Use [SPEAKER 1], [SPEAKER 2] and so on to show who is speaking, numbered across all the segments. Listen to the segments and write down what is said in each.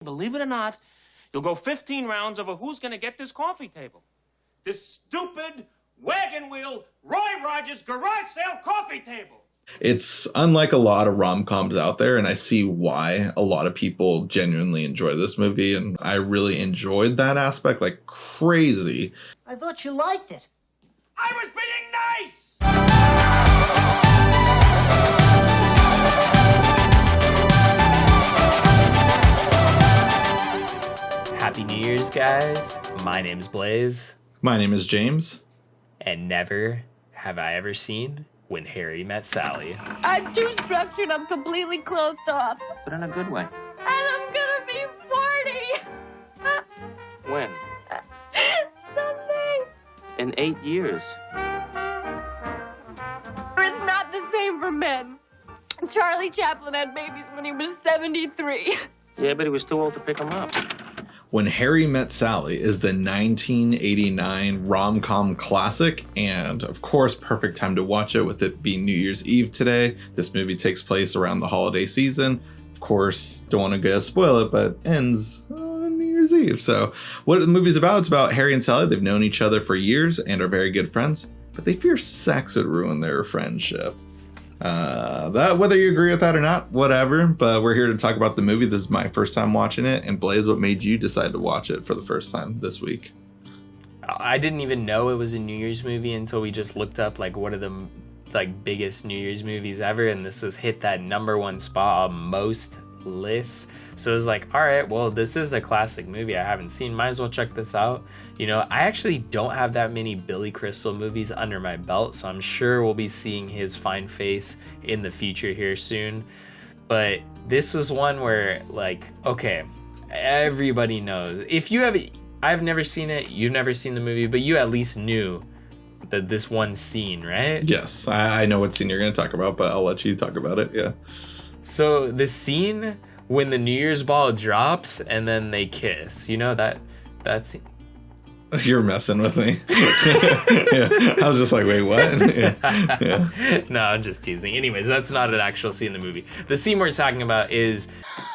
[SPEAKER 1] Believe it or not, you'll go 15 rounds over who's going to get this coffee table. This stupid wagon wheel Roy Rogers garage sale coffee table.
[SPEAKER 2] It's unlike a lot of rom-coms out there, and I see why a lot of people genuinely enjoy this movie, and I really enjoyed that aspect like crazy.
[SPEAKER 3] I thought you liked it.
[SPEAKER 1] I was being nice!
[SPEAKER 4] Happy New Year's, guys. My name's Blaze.
[SPEAKER 2] My name is James.
[SPEAKER 4] And never have I ever seen When Harry Met Sally.
[SPEAKER 5] I'm too structured. I'm completely closed off.
[SPEAKER 1] But in a good way.
[SPEAKER 5] And I'm gonna be 40.
[SPEAKER 1] When?
[SPEAKER 5] Someday.
[SPEAKER 1] In 8 years.
[SPEAKER 5] It's not the same for men. Charlie Chaplin had babies when he was 73.
[SPEAKER 1] Yeah, but he was too old to pick them up.
[SPEAKER 2] When Harry Met Sally is the 1989 rom-com classic, and of course, perfect time to watch it with it being New Year's Eve today. This movie takes place around the holiday season. Of course, don't want to go spoil it, but ends on New Year's Eve. So what the movie's about, it's about Harry and Sally. They've known each other for years and are very good friends, but they fear sex would ruin their friendship. That whether you agree with that or not, whatever, but we're here to talk about the movie. This is my first time watching it, and Blaze, what made you decide to watch it for the first time this week?
[SPEAKER 4] I didn't even know it was a New Year's movie until we just looked up like what are the biggest New Year's movies ever, and this was hit that #1 spot on most lists. So it was like, all right, well, this is a classic movie I haven't seen, might as well check this out. You know, I actually don't have that many Billy Crystal movies under my belt, so I'm sure we'll be seeing his fine face in the future here soon. But this was one where, like, okay, everybody knows. If you have, I've never seen it, you've never seen the movie, but you at least knew that this one scene, right?
[SPEAKER 2] Yes, I know what scene you're going to talk about, but I'll let you talk about it. Yeah.
[SPEAKER 4] So the scene when the New Year's ball drops and then they kiss, you know that scene?
[SPEAKER 2] You're messing with me. Yeah. I was just like, wait, what? Yeah.
[SPEAKER 4] No, I'm just teasing. Anyways, that's not an actual scene in the movie. The scene we're talking about is...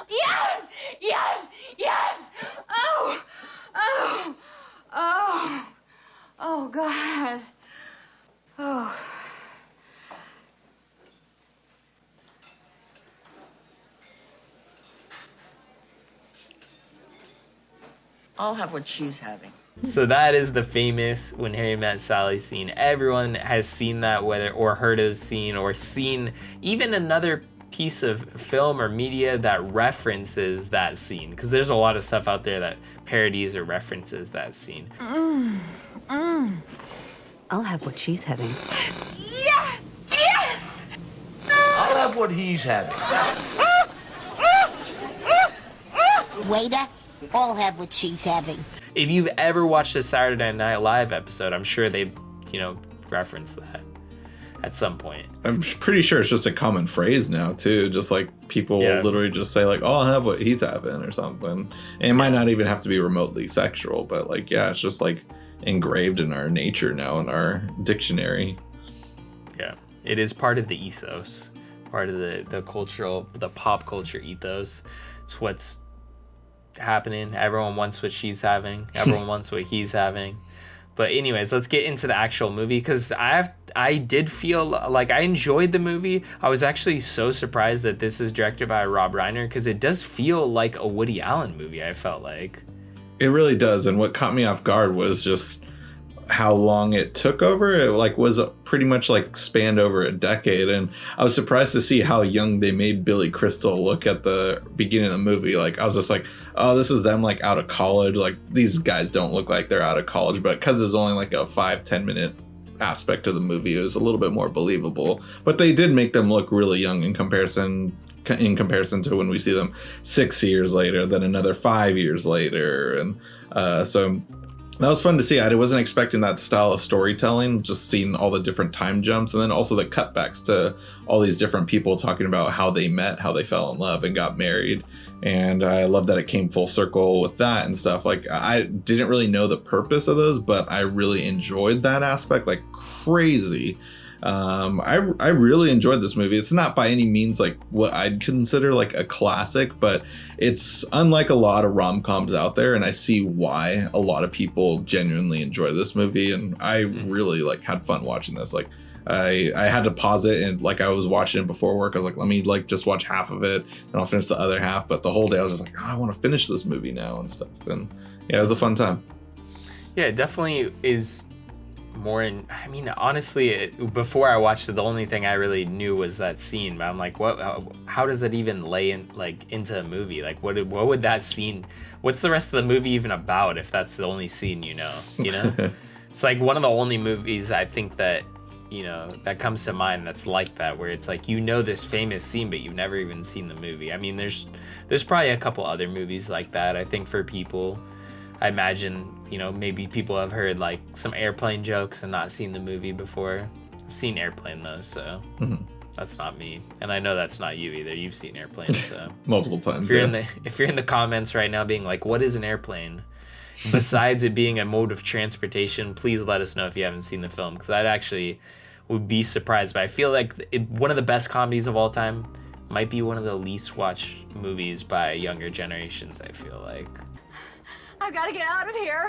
[SPEAKER 5] Yes! Yes! Yes! Oh! Oh! Oh! Oh, God. Oh.
[SPEAKER 3] I'll have what she's having.
[SPEAKER 4] So that is the famous When Harry Met Sally scene. Everyone has seen that, whether or heard of the scene or seen even another piece of film or media that references that scene, because there's a lot of stuff out there that parodies or references that scene.
[SPEAKER 6] I'll have what she's having.
[SPEAKER 5] Yes! Yes!
[SPEAKER 7] I'll have what he's having.
[SPEAKER 8] Waiter, I'll have what she's having.
[SPEAKER 4] If you've ever watched a Saturday Night Live episode, I'm sure they, reference that at some point.
[SPEAKER 2] I'm pretty sure it's just a common phrase now, too. Just like people will literally just say, like, oh, I'll have what he's having or something. And it might not even have to be remotely sexual, but like, yeah, it's just like engraved in our nature now, in our dictionary.
[SPEAKER 4] Yeah, it is part of the ethos, part of the pop culture ethos. It's what's happening. Everyone wants what she's having. Everyone wants what he's having. But anyways, let's get into the actual movie, because I did feel like I enjoyed the movie. I was actually so surprised that this is directed by Rob Reiner, because it does feel like a Woody Allen movie, I felt like.
[SPEAKER 2] It really does. And what caught me off guard was just how long it took over. It was pretty much like spanned over a decade, and I was surprised to see how young they made Billy Crystal look at the beginning of the movie. Like, I was just like, oh, this is them like out of college. Like, these guys don't look like they're out of college, but because there's only like a 5-10 minute aspect of the movie, it was a little bit more believable. But they did make them look really young in comparison to when we see them 6 years later, then another 5 years later, and so that was fun to see. I wasn't expecting that style of storytelling, just seeing all the different time jumps, and then also the cutbacks to all these different people talking about how they met, how they fell in love and got married. And I love that it came full circle with that and stuff. Like, I didn't really know the purpose of those, but I really enjoyed that aspect like crazy. I really enjoyed this movie. It's not by any means like what I'd consider like a classic, but it's unlike a lot of rom-coms out there, and I see why a lot of people genuinely enjoy this movie. And I really like had fun watching this. Like I had to pause it, and like I was watching it before work. I was like, let me like just watch half of it and I'll finish the other half. But the whole day I was just like, oh, I want to finish this movie now and stuff. And yeah, it was a fun time.
[SPEAKER 4] Yeah, it definitely is more in. I mean, honestly, before I watched it, the only thing I really knew was that scene. But I'm like, what? How does that even lay in like into a movie? Like, what would that scene? What's the rest of the movie even about if that's the only scene you know? You know, it's like one of the only movies I think that that comes to mind that's like that, where it's like this famous scene, but you've never even seen the movie. I mean, there's probably a couple other movies like that. I think for people. I imagine, maybe people have heard like some Airplane jokes and not seen the movie before. I've seen Airplane though, so that's not me. And I know that's not you either. You've seen Airplane, so
[SPEAKER 2] multiple times.
[SPEAKER 4] If you're in the comments right now being like, what is an airplane? Besides it being a mode of transportation, please let us know if you haven't seen the film, because I'd actually would be surprised. But I feel like one of the best comedies of all time might be one of the least watched movies by younger generations, I feel like.
[SPEAKER 5] I've got to get out of here.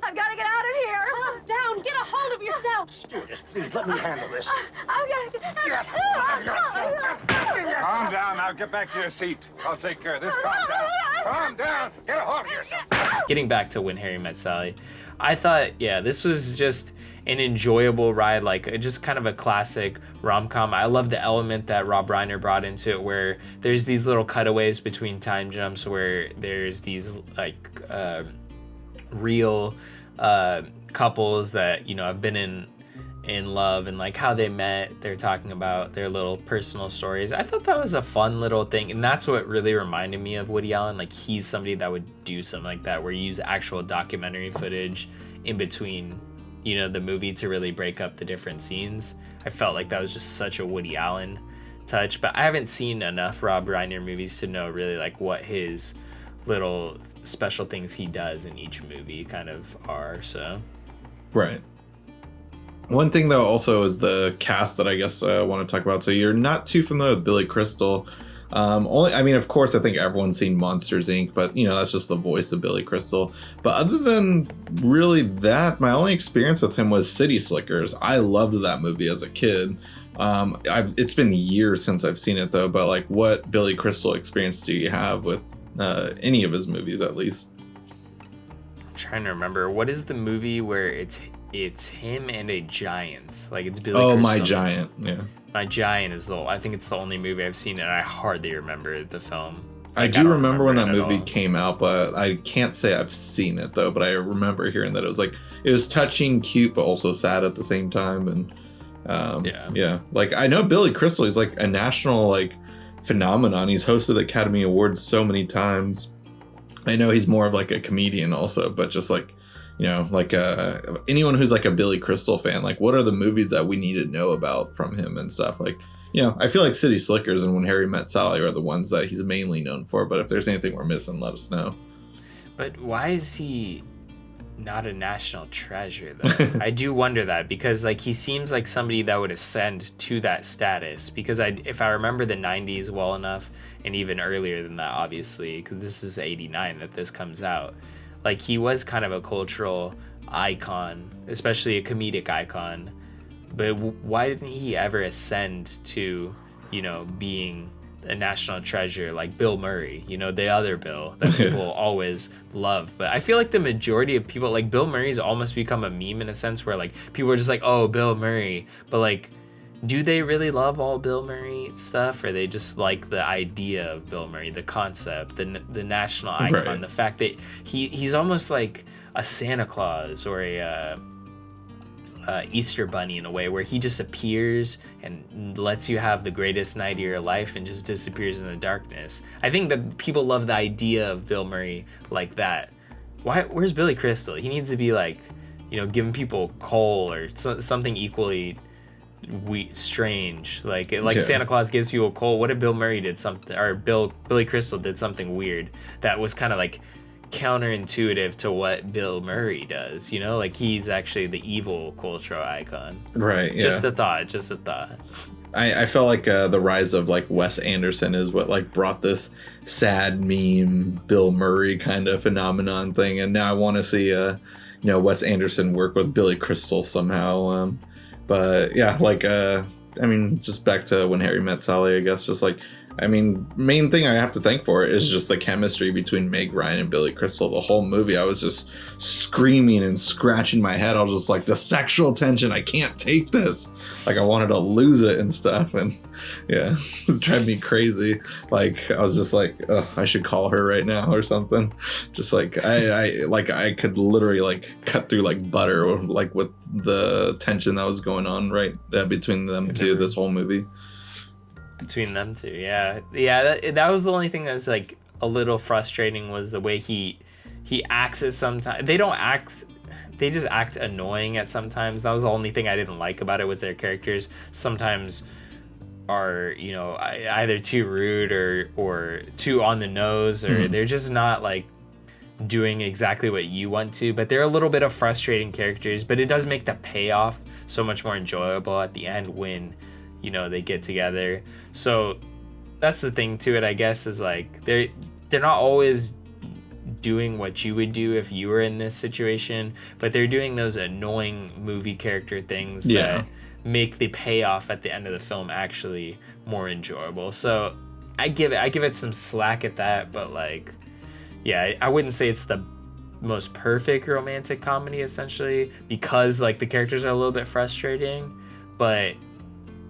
[SPEAKER 5] I've got to get out of here. Calm down. Get a hold of yourself.
[SPEAKER 7] Stewardess, please let me handle this.
[SPEAKER 5] I've got to get
[SPEAKER 9] Calm down. Now get back to your seat. I'll take care of this. Calm down. Calm down. Get a hold of yourself.
[SPEAKER 4] Getting back to When Harry Met Sally, I thought, this was just an enjoyable ride, like just kind of a classic rom-com. I love the element that Rob Reiner brought into it, where there's these little cutaways between time jumps where there's these like real couples that have been in love, and like how they met. They're talking about their little personal stories. I thought that was a fun little thing, and that's what really reminded me of Woody Allen. Like he's somebody that would do something like that, where you use actual documentary footage in between the movie to really break up the different scenes. I felt like that was just such a Woody Allen touch, but I haven't seen enough Rob Reiner movies to know really like what his little special things he does in each movie kind of are. So
[SPEAKER 2] right. One thing though also is the cast that I guess I want to talk about. So you're not too familiar with Billy Crystal. Of course, I think everyone's seen Monsters Inc., but that's just the voice of Billy Crystal. But other than really that, my only experience with him was City Slickers. I loved that movie as a kid. It's been years since I've seen it though. But like, what Billy Crystal experience do you have with any of his movies, at least?
[SPEAKER 4] I'm trying to remember. What is the movie where it's him and a giant? Like it's Billy Crystal.
[SPEAKER 2] Oh, My Giant. Yeah.
[SPEAKER 4] My Giant is I think it's the only movie I've seen, and I hardly remember the film.
[SPEAKER 2] I do remember when that movie came out, but I can't say I've seen it though. But I remember hearing that it was touching, cute, but also sad at the same time. And yeah. Like I know Billy Crystal, he's like a national like phenomenon. He's hosted Academy Awards so many times. I know he's more of like a comedian also, but just like anyone who's like a Billy Crystal fan, like what are the movies that we need to know about from him and stuff? Like, I feel like City Slickers and When Harry Met Sally are the ones that he's mainly known for, but if there's anything we're missing, let us know.
[SPEAKER 4] But why is he not a national treasure though? I do wonder that, because like he seems like somebody that would ascend to that status, because if I remember the 90s well enough, and even earlier than that obviously, because this is 89 that this comes out, like he was kind of a cultural icon, especially a comedic icon. But why didn't he ever ascend to, being a national treasure like Bill Murray, the other Bill that people always love? But I feel like the majority of people, like Bill Murray's almost become a meme in a sense, where like people are just like, oh, Bill Murray. But like, do they really love all Bill Murray stuff, or they just like the idea of Bill Murray, the concept, the national icon, right? The fact that he's almost like a Santa Claus or a Easter Bunny in a way, where he just appears and lets you have the greatest night of your life and just disappears in the darkness. I think that people love the idea of Bill Murray like that. Where's Billy Crystal? He needs to be like, giving people coal or something equally strange, like Santa Claus gives you a cold. What if Bill Murray did something, or Billy Crystal did something weird that was kind of like counterintuitive to what Bill Murray does, you know, like he's actually the evil cultural icon.
[SPEAKER 2] Right. Yeah.
[SPEAKER 4] Just a thought.
[SPEAKER 2] I felt like the rise of like Wes Anderson is what like brought this sad meme Bill Murray kind of phenomenon thing, and now I want to see Wes Anderson work with Billy Crystal somehow. But yeah, like I mean, just back to When Harry Met Sally, I guess, just like, I mean, main thing I have to thank for it is just the chemistry between Meg Ryan and Billy Crystal. The whole movie, I was just screaming and scratching my head. I was just like, the sexual tension, I can't take this. Like, I wanted to lose it and stuff. And yeah, it was driving me crazy. Like, I was just like, oh, I should call her right now or something. Just like, I could literally like cut through like butter, like with the tension that was going on right between them two, this whole movie.
[SPEAKER 4] Between them two, yeah. That was the only thing that was like a little frustrating, was the way he acts at sometimes. They just act annoying at sometimes. That was the only thing I didn't like about it, was their characters sometimes are, you know, either too rude or too on the nose, or they're just not like doing exactly what you want to. But they're a little bit of frustrating characters, but it does make the payoff so much more enjoyable at the end when, you know, they get together. So that's the thing to it, I guess, is like they're not always doing what you would do if you were in this situation, but they're doing those annoying movie character things that make the payoff at the end of the film actually more enjoyable. So I give it some slack at that, but like, yeah, I wouldn't say it's the most perfect romantic comedy, essentially, because like the characters are a little bit frustrating, but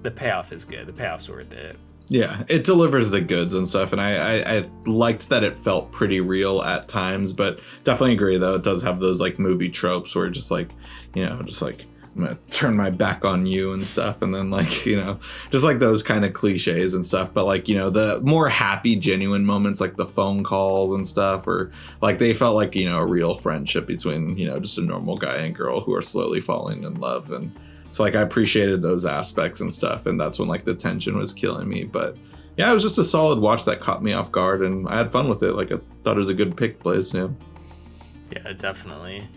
[SPEAKER 4] the payoff is good. The payoff's worth it.
[SPEAKER 2] Yeah, it delivers the goods and stuff, and I liked that it felt pretty real at times, but definitely agree, though, it does have those like movie tropes where just like, you know, just like, I'm gonna turn my back on you and stuff, and then like, you know, just like those kind of cliches and stuff. But like, you know, the more happy, genuine moments, like the phone calls and stuff, or like they felt like, you know, a real friendship between, you know, just a normal guy and girl who are slowly falling in love. And so like I appreciated those aspects and stuff, and that's when like the tension was killing me. But yeah, it was just a solid watch that caught me off guard, and I had fun with it. Like I thought it was a good pick, Blaze. Yeah,
[SPEAKER 4] definitely.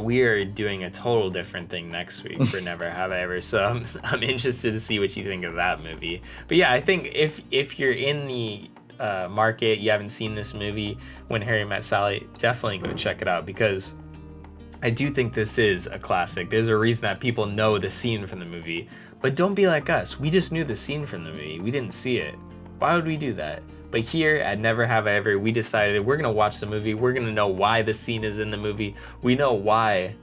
[SPEAKER 4] We are doing a total different thing next week for Never Have I Ever, so I'm interested to see what you think of that movie. But yeah, I think if you're in the market, you haven't seen this movie, When Harry Met Sally, definitely go check it out, because I do think this is a classic. There's a reason that people know the scene from the movie, but don't be like us. We just knew the scene from the movie. We didn't see it. Why would we do that? But here at Never Have I Ever, we decided we're going to watch the movie. We're going to know why the scene is in the movie. We know why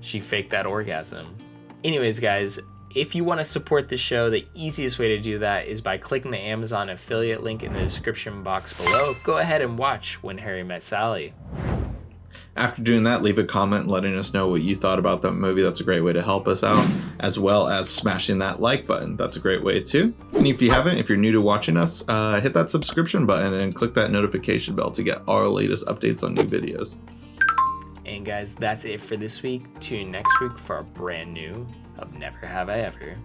[SPEAKER 4] she faked that orgasm. Anyways, guys, if you want to support the show, the easiest way to do that is by clicking the Amazon affiliate link in the description box below. Go ahead and watch When Harry Met Sally.
[SPEAKER 2] After doing that, leave a comment letting us know what you thought about that movie. That's a great way to help us out, as well as smashing that like button. That's a great way too. And if you haven't, if you're new to watching us, hit that subscription button and click that notification bell to get our latest updates on new videos.
[SPEAKER 4] And guys, that's it for this week. Tune in next week for a brand new of Never Have I Ever.